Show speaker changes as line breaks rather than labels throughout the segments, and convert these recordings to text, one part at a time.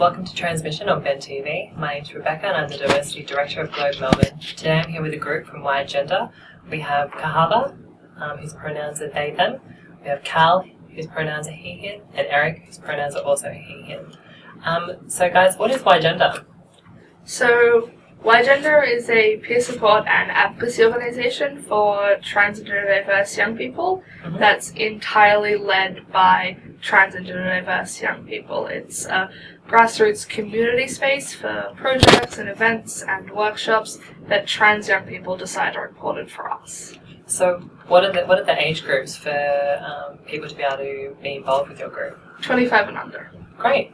Welcome to Transmission on Ben TV. My name's Rebecca and I'm the Diversity Director of Globe Melbourne. Today I'm here with a group from Ygender. We have Kochava, whose pronouns are they, them. We have Kal, whose pronouns are he, him, and Eric, whose pronouns are also he, him. So guys, what is Ygender?
So, Ygender is a peer support and advocacy organisation for trans and gender diverse young people that's entirely led by trans and gender diverse young people. It's a grassroots community space for projects and events and workshops that trans young people decide are important for us.
So what are the age groups for people to be able to be involved with your group?
25 and under.
Great.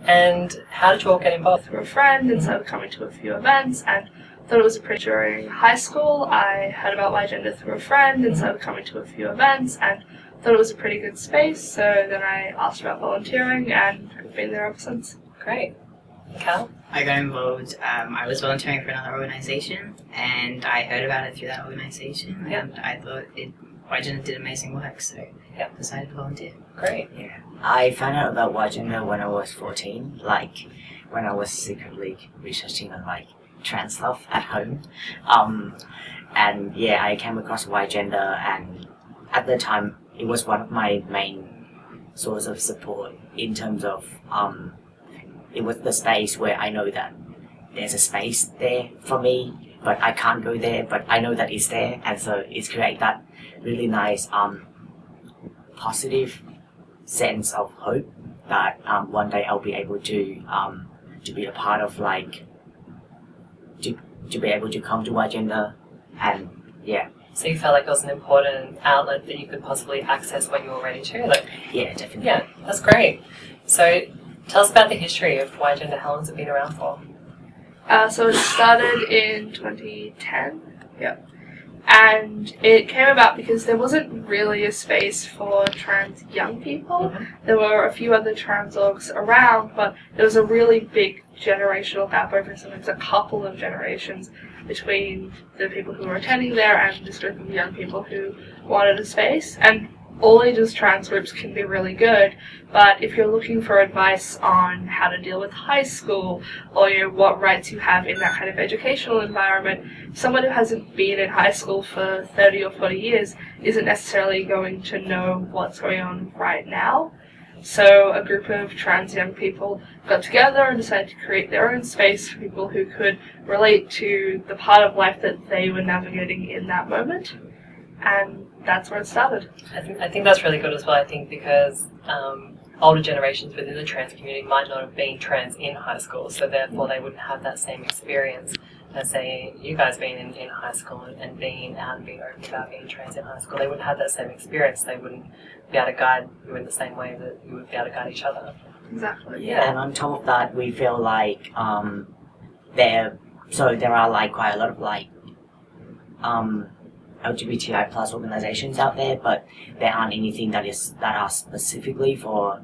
And how did you all get involved?
Through a friend, and started coming to a few events, and thought it was pretty. During high school, I heard about Ygender through a friend, and started coming to a few events, and thought it was a pretty good space. So then I asked about volunteering, and I've been there ever since.
Great. Kal?
I got involved. I was volunteering for another organisation, and I heard about it through that organisation, and I thought Ygender did amazing work, so decided to volunteer.
Great.
Yeah. I found out about Ygender when I was 14, when I was secretly researching on trans stuff at home. And I came across Ygender, and at the time it was one of my main sources of support in terms of it was the space where I know that there's a space there for me, but I can't go there, but I know that it's there, and so it's create that really nice positive sense of hope that one day I'll be able to be a part of to be able to come to Ygender, and
So you felt like it was an important outlet that you could possibly access when you were ready to?
Yeah, definitely.
Yeah, that's great. So tell us about the history of Ygender. How long has it been around for?
So it started in 2010. Yep. And it came about because there wasn't really a space for trans young people. There were a few other trans orgs around, but there was a really big generational gap over sometimes a couple of generations between the people who were attending there and this group of young people who wanted a space. And all ages trans groups can be really good, but if you're looking for advice on how to deal with high school or what rights you have in that kind of educational environment, someone who hasn't been in high school for 30 or 40 years isn't necessarily going to know what's going on right now. So a group of trans young people got together and decided to create their own space for people who could relate to the part of life that they were navigating in that moment. And that's where it started.
I think that's really good as well, I think, because older generations within the trans community might not have been trans in high school, so therefore they wouldn't have that same experience as, say, you guys being in high school and being out and being open about being trans in high school. They wouldn't have that same experience. They wouldn't be able to guide you in the same way that you would be able to guide each other.
Exactly.
Yeah, and on top of that, we feel like there are quite a lot of LGBTI plus organizations out there, but there aren't anything that are specifically for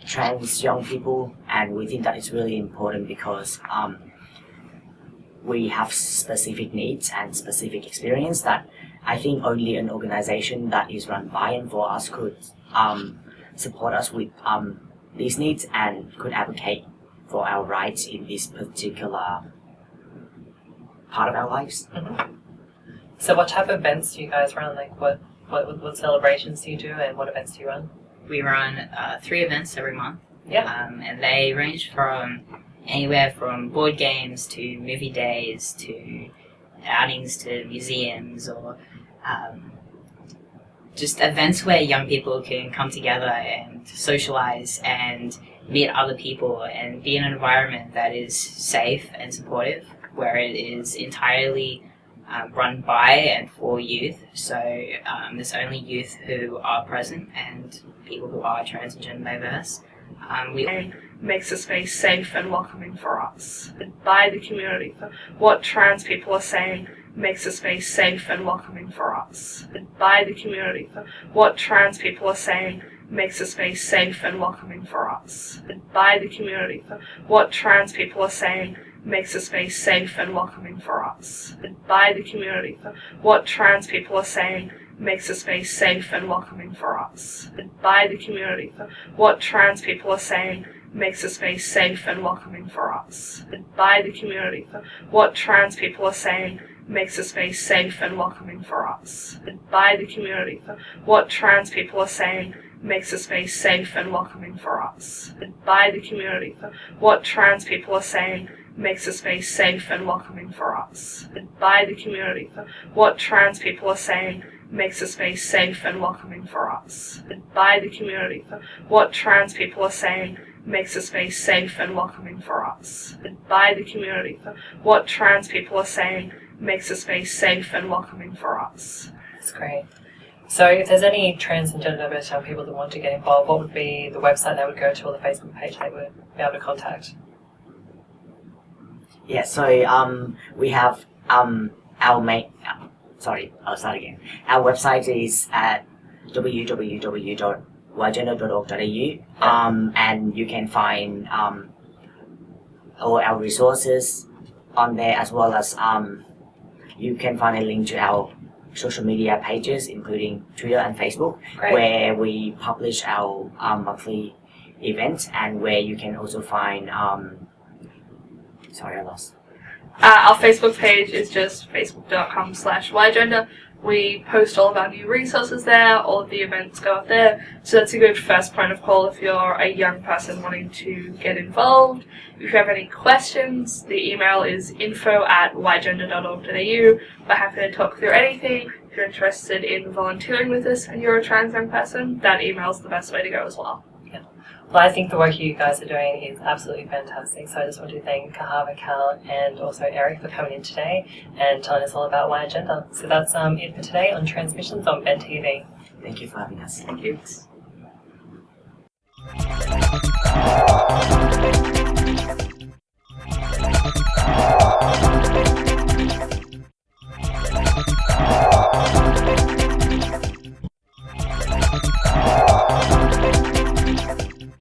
trans young people, and we think that it's really important because we have specific needs and specific experience that I think only an organization that is run by and for us could support us with these needs and could advocate for our rights in this particular part of our lives.
So what type of events do you guys run? What celebrations do you do, and what events do you run?
We run 3 events every month.
Yeah.
And they range from anywhere from board games to movie days to outings to museums, or just events where young people can come together and socialize and meet other people and be in an environment that is safe and supportive, where it is entirely run by and for youth. So there's only youth who are present and people who are trans and gender diverse.
And makes the space safe and welcoming for us. By the community, what trans people are saying makes the space safe and welcoming for us. By the community, what trans people are saying makes the space safe and welcoming for us. By the community, what trans people are saying makes the space safe and welcoming for us. By the community, what trans people are saying makes the space safe and welcoming for us. By the community, what trans people are saying makes the space safe and welcoming for us. By the community for what trans people are saying makes the space safe and welcoming for us. By the community for what trans people are saying makes the space safe and welcoming for us. By the community for what trans people are saying makes the space safe and welcoming for us. By the community for what trans people are saying makes the space safe and welcoming for us. By the community for what trans people are saying makes the space safe and welcoming for us. By the community for what trans people are saying makes the space safe and welcoming for us.
That's great. So if there's any trans and gender diverse young people that want to get involved, what would be the website they would go to or the Facebook page they would be able to contact?
Yeah, so we have our main. Sorry, I'll start again. Our website is at www.ygender.org.au, and you can find all our resources on there, as well as you can find a link to our social media pages, including Twitter and Facebook,
Great.
where we publish our monthly events, and where you can also find. Sorry, I lost.
Our Facebook page is just facebook.com/Ygender. We post all of our new resources there, all of the events go up there, so that's a good first point of call if you're a young person wanting to get involved. If you have any questions, the email is info@ygender.org.au. We're happy to talk through anything. If you're interested in volunteering with us and you're a trans young person, that email's the best way to go as well.
Well, I think the work you guys are doing is absolutely fantastic. So I just want to thank Kochava, Kal, and also Eric for coming in today and telling us all about Ygender. So that's it for today on Transmissions on Ben TV.
Thank you for having us.
Thank you.